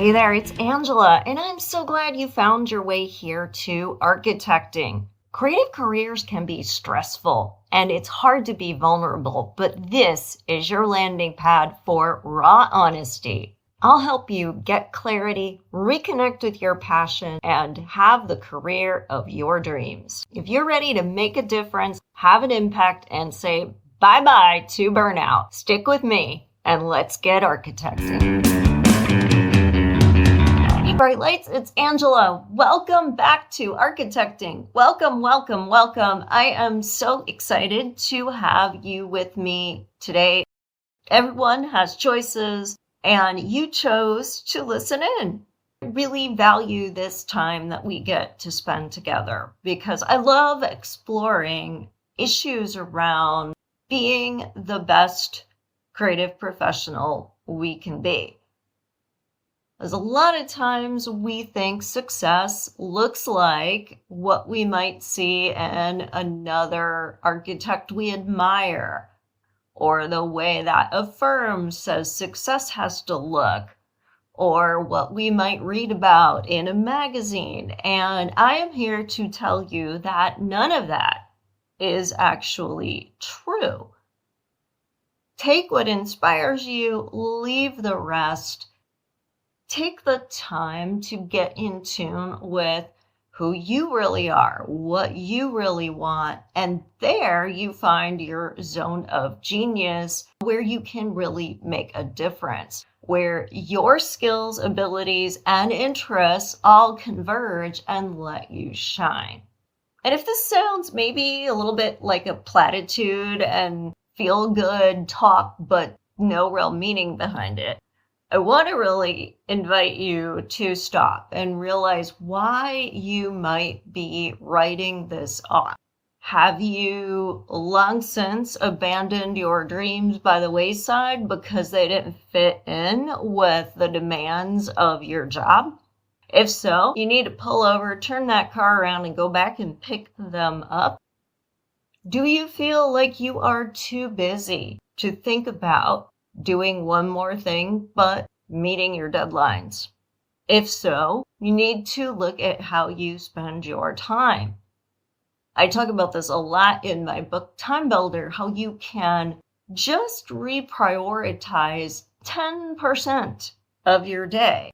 Hey there, it's Angela, and I'm so glad you found your way here to architecting. Creative careers can be stressful, and it's hard to be vulnerable, but this is your landing pad for raw honesty. I'll help you get clarity, reconnect with your passion, and have the career of your dreams. If you're ready to make a difference, have an impact, and say bye-bye to burnout, stick with me, and let's get architecting. Bright lights, it's Angela. Welcome back to Architecting. Welcome, welcome, welcome. I am so excited to have you with me today. Everyone has choices, and you chose to listen in. I really value this time that we get to spend together because I love exploring issues around being the best creative professional we can be. As a lot of times we think success looks like what we might see in another architect we admire, or the way that a firm says success has to look, or what we might read about in a magazine. And I am here to tell you that none of that is actually true. Take what inspires you, leave the rest. Take the time to get in tune with who you really are, what you really want, and there you find your zone of genius where you can really make a difference, where your skills, abilities, and interests all converge and let you shine. And if this sounds maybe a little bit like a platitude and feel good talk, but no real meaning behind it, I want to really invite you to stop and realize why you might be writing this off. Have you long since abandoned your dreams by the wayside because they didn't fit in with the demands of your job? If so, you need to pull over, turn that car around, and go back and pick them up. Do you feel like you are too busy to think about doing one more thing but meeting your deadlines? If so, you need to look at how you spend your time. I talk about this a lot in my book, Time Builder, how you can just reprioritize 10% of your day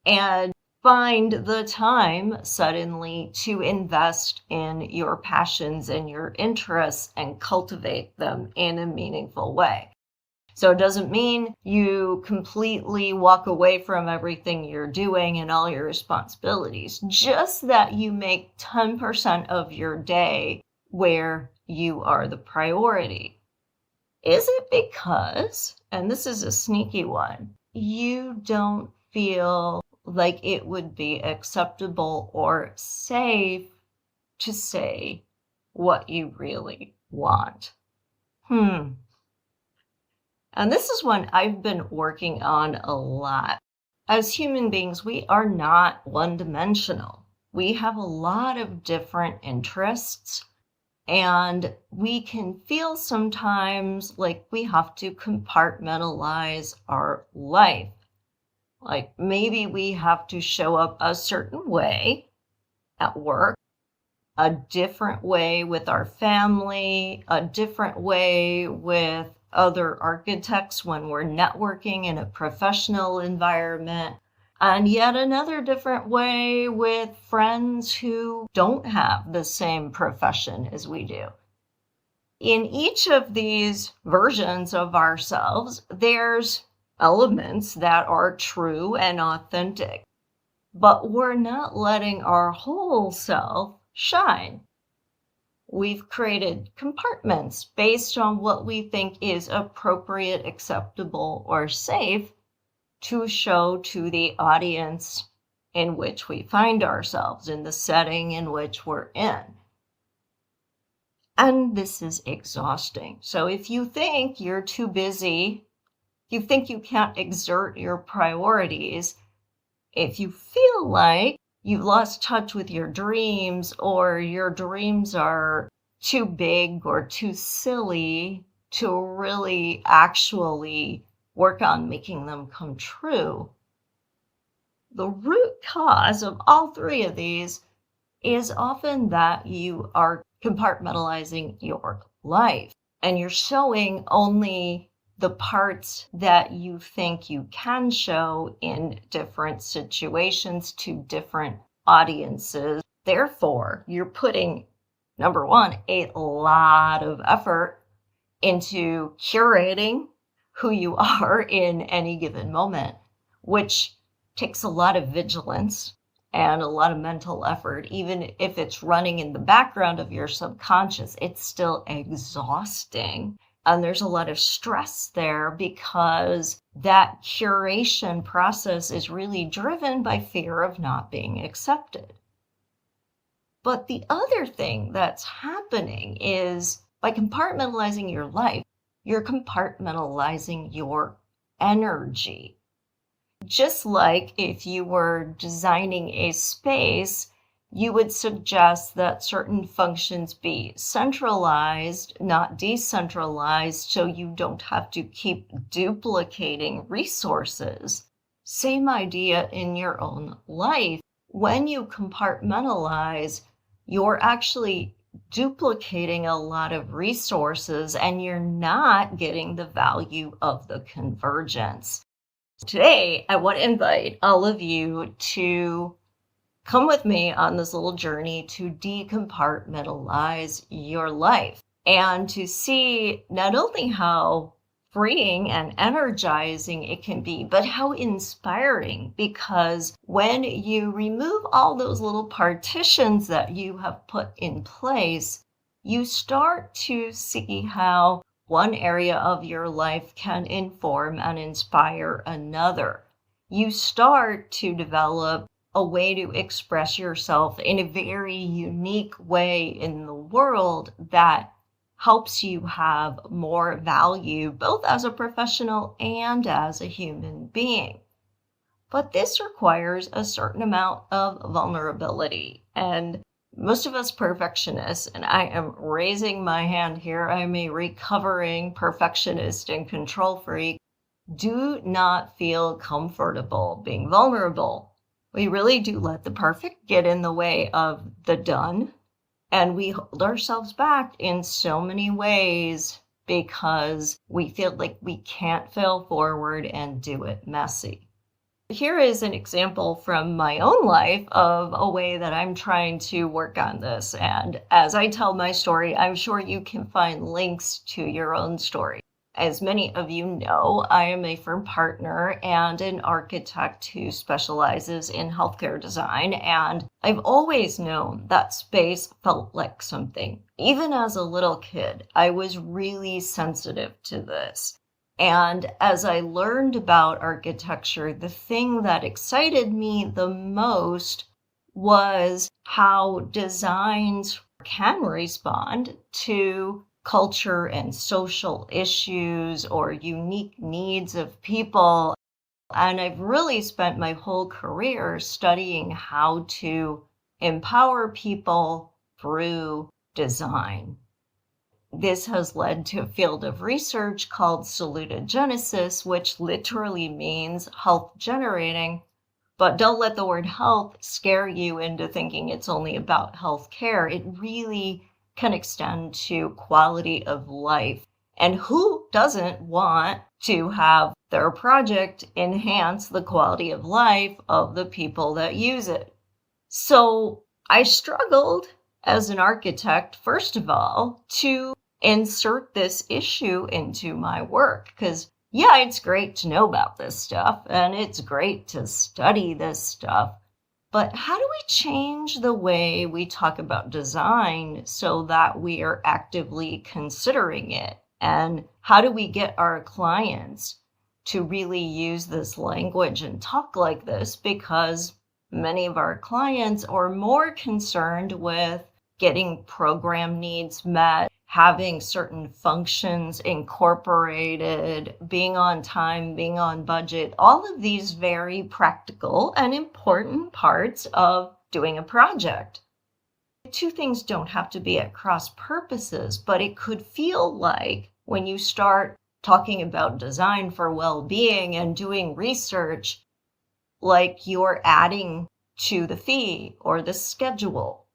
and find the time suddenly to invest in your passions and your interests and cultivate them in a meaningful way. So it doesn't mean you completely walk away from everything you're doing and all your responsibilities, just that you make 10% of your day where you are the priority. Is it because, and this is a sneaky one, you don't feel like it would be acceptable or safe to say what you really want? And this is one I've been working on a lot. As human beings, we are not one-dimensional. We have a lot of different interests, and we can feel sometimes like we have to compartmentalize our life. Like maybe we have to show up a certain way at work, a different way with our family, a different way with other architects when we're networking in a professional environment, and yet another different way with friends who don't have the same profession as we do. In each of these versions of ourselves, there's elements that are true and authentic, but we're not letting our whole self shine. We've created compartments based on what we think is appropriate, acceptable, or safe to show to the audience in which we find ourselves, in the setting in which we're in. And this is exhausting. So if you think you're too busy, you think you can't exert your priorities, if you feel like you've lost touch with your dreams, or your dreams are too big or too silly to really actually work on making them come true, the root cause of all three of these is often that you are compartmentalizing your life and you're showing only the parts that you think you can show in different situations to different audiences. Therefore, you're putting, number one, a lot of effort into curating who you are in any given moment, which takes a lot of vigilance and a lot of mental effort. Even if it's running in the background of your subconscious, it's still exhausting. And there's a lot of stress there because that curation process is really driven by fear of not being accepted. But the other thing that's happening is by compartmentalizing your life, you're compartmentalizing your energy. Just like if you were designing a space, you would suggest that certain functions be centralized, not decentralized, so you don't have to keep duplicating resources. Same idea in your own life. When you compartmentalize, you're actually duplicating a lot of resources and you're not getting the value of the convergence. Today, I want to invite all of you to come with me on this little journey to decompartmentalize your life and to see not only how freeing and energizing it can be, but how inspiring, because when you remove all those little partitions that you have put in place, you start to see how one area of your life can inform and inspire another. You start to develop a way to express yourself in a very unique way in the world that helps you have more value, both as a professional and as a human being. But this requires a certain amount of vulnerability. And most of us perfectionists, and I am raising my hand here, I'm a recovering perfectionist and control freak, do not feel comfortable being vulnerable. We really do let the perfect get in the way of the done. And we hold ourselves back in so many ways because we feel like we can't fail forward and do it messy. Here is an example from my own life of a way that I'm trying to work on this. And as I tell my story, I'm sure you can find links to your own story. As many of you know, I am a firm partner and an architect who specializes in healthcare design, and I've always known that space felt like something. Even as a little kid, I was really sensitive to this. And as I learned about architecture, the thing that excited me the most was how designs can respond to culture and social issues or unique needs of people. And I've really spent my whole career studying how to empower people through design. This has led to a field of research called salutogenesis, which literally means health generating. But don't let the word health scare you into thinking it's only about health care. It really can extend to quality of life. And who doesn't want to have their project enhance the quality of life of the people that use it? So I struggled as an architect, first of all, to insert this issue into my work. Because, yeah, it's great to know about this stuff, and it's great to study this stuff. But how do we change the way we talk about design so that we are actively considering it? And how do we get our clients to really use this language and talk like this? Because many of our clients are more concerned with getting program needs met, having certain functions incorporated, being on time, being on budget, all of these very practical and important parts of doing a project. Two things don't have to be at cross purposes, but it could feel like when you start talking about design for well-being and doing research, like you're adding to the fee or the schedule.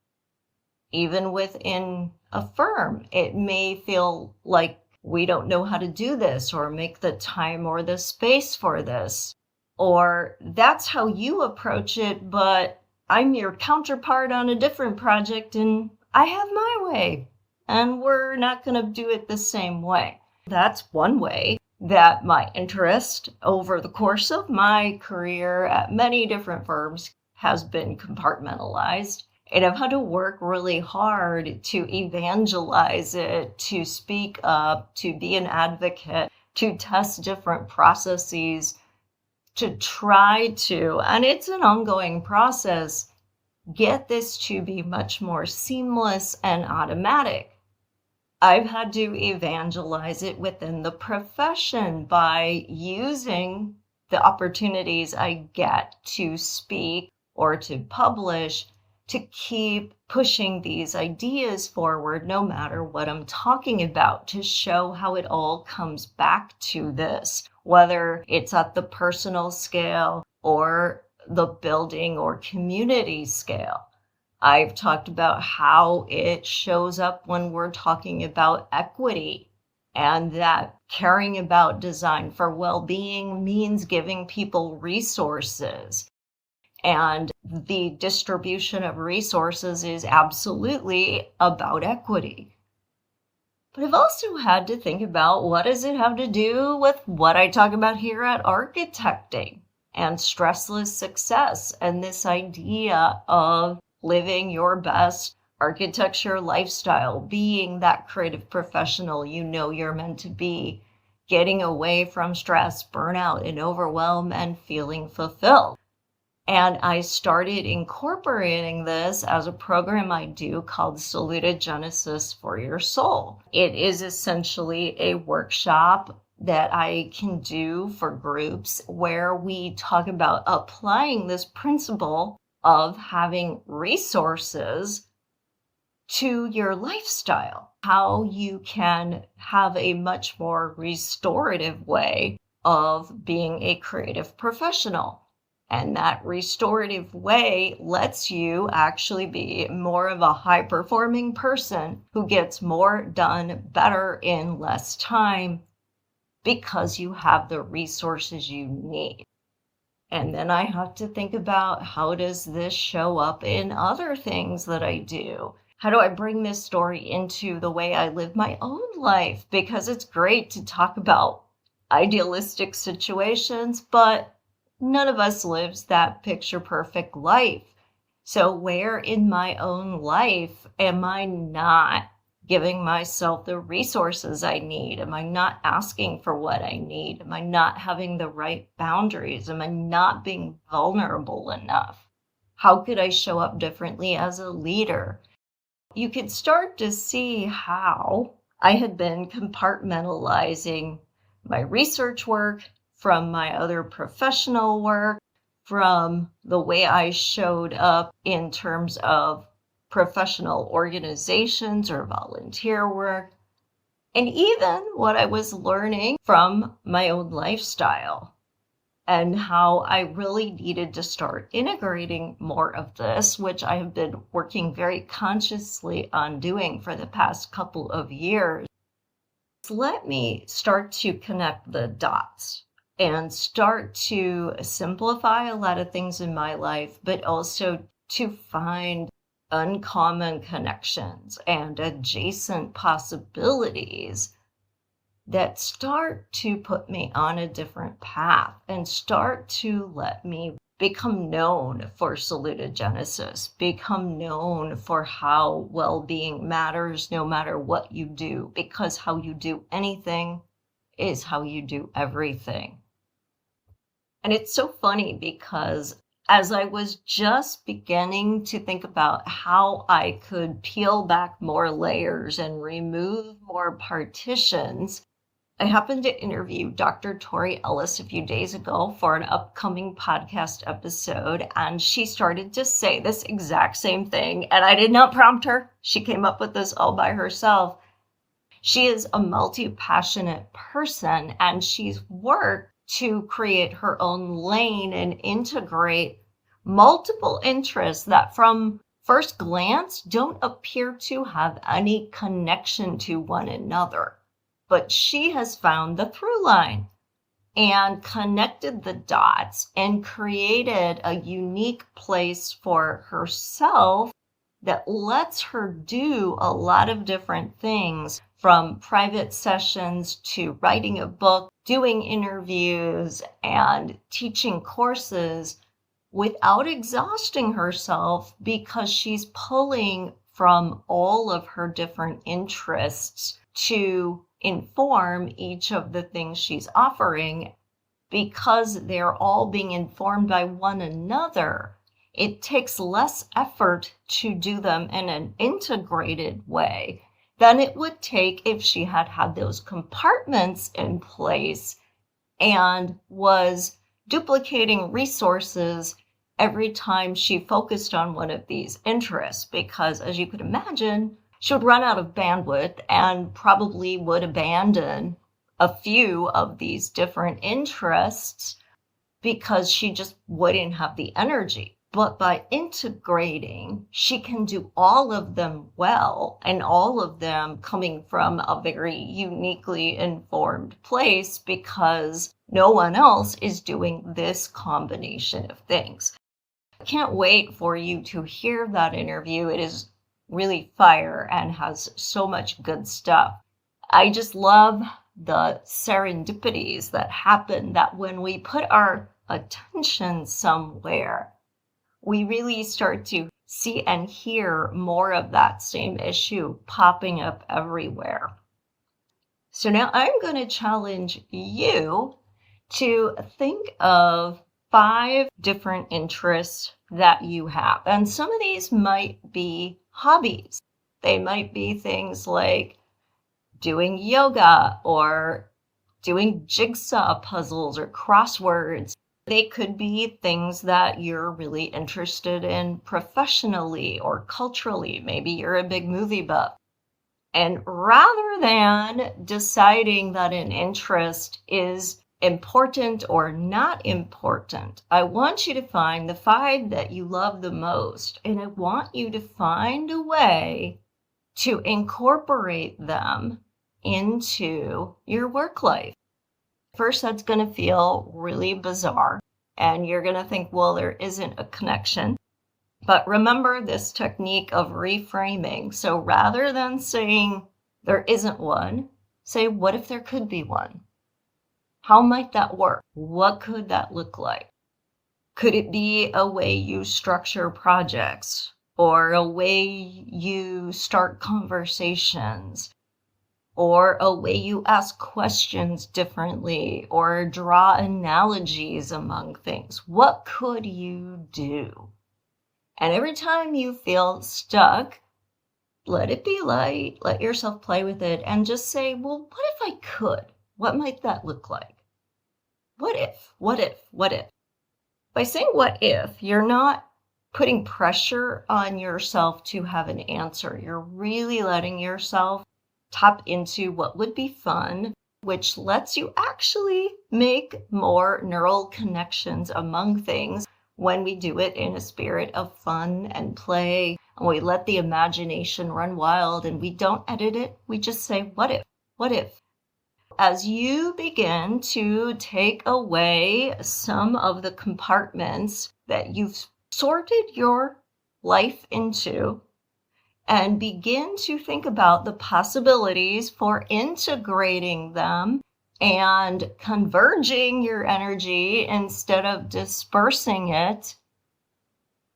Even within a firm, it may feel like we don't know how to do this or make the time or the space for this. Or that's how you approach it, but I'm your counterpart on a different project and I have my way. And we're not going to do it the same way. That's one way that my interest over the course of my career at many different firms has been compartmentalized. And I've had to work really hard to evangelize it, to speak up, to be an advocate, to test different processes, to try to, and it's an ongoing process, get this to be much more seamless and automatic. I've had to evangelize it within the profession by using the opportunities I get to speak or to publish to keep pushing these ideas forward no matter what I'm talking about, to show how it all comes back to this, whether it's at the personal scale or the building or community scale. I've talked about how it shows up when we're talking about equity, and that caring about design for well-being means giving people resources. And the distribution of resources is absolutely about equity. But I've also had to think about, what does it have to do with what I talk about here at architecting and stressless success, and this idea of living your best architecture lifestyle, being that creative professional you know you're meant to be, getting away from stress, burnout, and overwhelm, and feeling fulfilled. And I started incorporating this as a program I do called Soooooo for Your Soul. It is essentially a workshop that I can do for groups where we talk about applying this principle of having resources to your lifestyle, how you can have a much more restorative way of being a creative professional. And that restorative way lets you actually be more of a high-performing person who gets more done better in less time because you have the resources you need. And then I have to think about, how does this show up in other things that I do? How do I bring this story into the way I live my own life? Because it's great to talk about idealistic situations, but none of us lives that picture-perfect life. So where in my own life am I not giving myself the resources I need? Am I not asking for what I need? Am I not having the right boundaries? Am I not being vulnerable enough? How could I show up differently as a leader? You could start to see how I had been compartmentalizing my research work from my other professional work, from the way I showed up in terms of professional organizations or volunteer work, and even what I was learning from my own lifestyle, and how I really needed to start integrating more of this, which I have been working very consciously on doing for the past couple of years. Let me start to connect the dots and start to simplify a lot of things in my life, but also to find uncommon connections and adjacent possibilities that start to put me on a different path and start to let me become known for salutogenesis, become known for how well-being matters no matter what you do, because how you do anything is how you do everything. And it's so funny because as I was just beginning to think about how I could peel back more layers and remove more partitions, I happened to interview Dr. Tori Ellis a few days ago for an upcoming podcast episode, and she started to say this exact same thing, and I did not prompt her. She came up with this all by herself. She is a multi-passionate person, and she's worked to create her own lane and integrate multiple interests that from first glance don't appear to have any connection to one another. But she has found the through line and connected the dots and created a unique place for herself that lets her do a lot of different things, from private sessions to writing a book, doing interviews, and teaching courses without exhausting herself, because she's pulling from all of her different interests to inform each of the things she's offering. Because they're all being informed by one another, it takes less effort to do them in an integrated way than it would take if she had had those compartments in place and was duplicating resources every time she focused on one of these interests. Because, as you could imagine, she would run out of bandwidth and probably would abandon a few of these different interests because she just wouldn't have the energy. But by integrating, she can do all of them well, and all of them coming from a very uniquely informed place, because no one else is doing this combination of things. I can't wait for you to hear that interview. It is really fire and has so much good stuff. I just love the serendipities that happen, that when we put our attention somewhere, we really start to see and hear more of that same issue popping up everywhere. So now I'm going to challenge you to think of 5 different interests that you have. And some of these might be hobbies. They might be things like doing yoga or doing jigsaw puzzles or crosswords. They could be things that you're really interested in professionally or culturally. Maybe you're a big movie buff. And rather than deciding that an interest is important or not important, I want you to find the 5 that you love the most. And I want you to find a way to incorporate them into your work life. First, that's going to feel really bizarre, and you're going to think, well, there isn't a connection. But remember this technique of reframing. So rather than saying there isn't one, say, what if there could be one? How might that work? What could that look like? Could it be a way you structure projects, or a way you start conversations, or a way you ask questions differently, or draw analogies among things? What could you do? And every time you feel stuck, let it be light, let yourself play with it, and just say, well, what if I could? What might that look like? What if, what if, what if? By saying what if, you're not putting pressure on yourself to have an answer. You're really letting yourself tap into what would be fun, which lets you actually make more neural connections among things when we do it in a spirit of fun and play, and we let the imagination run wild, and we don't edit it. We just say, what if, what if? As you begin to take away some of the compartments that you've sorted your life into, and begin to think about the possibilities for integrating them and converging your energy instead of dispersing it,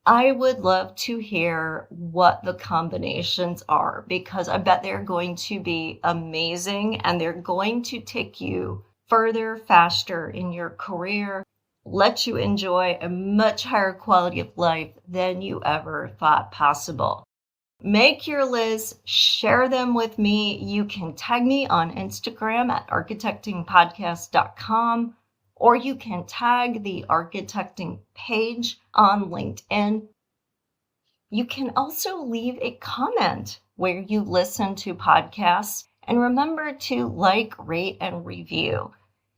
I would love to hear what the combinations are, because I bet they're going to be amazing, and they're going to take you further, faster in your career, let you enjoy a much higher quality of life than you ever thought possible. Make your lists, share them with me. You can tag me on Instagram at architectingpodcast.com, or you can tag the architecting page on LinkedIn. You can also leave a comment where you listen to podcasts, and remember to like, rate, and review.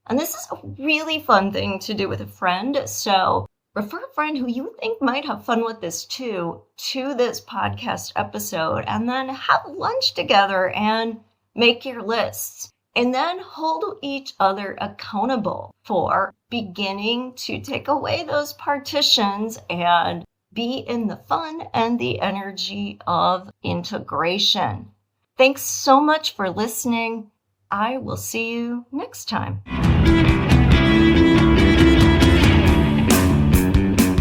And this is a really fun thing to do with a friend. So refer a friend who you think might have fun with this too to this podcast episode, and then have lunch together and make your lists. And then hold each other accountable for beginning to take away those partitions and be in the fun and the energy of integration. Thanks so much for listening. I will see you next time.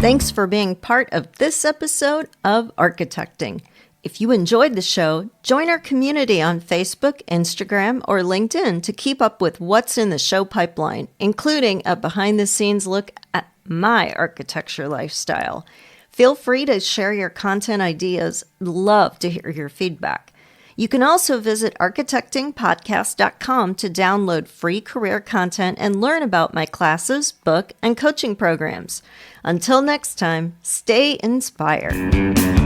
Thanks for being part of this episode of Architecting. If you enjoyed the show, join our community on Facebook, Instagram, or LinkedIn to keep up with what's in the show pipeline, including a behind-the-scenes look at my architecture lifestyle. Feel free to share your content ideas. Love to hear your feedback. You can also visit architectingpodcast.com to download free career content and learn about my classes, book, and coaching programs. Until next time, stay inspired.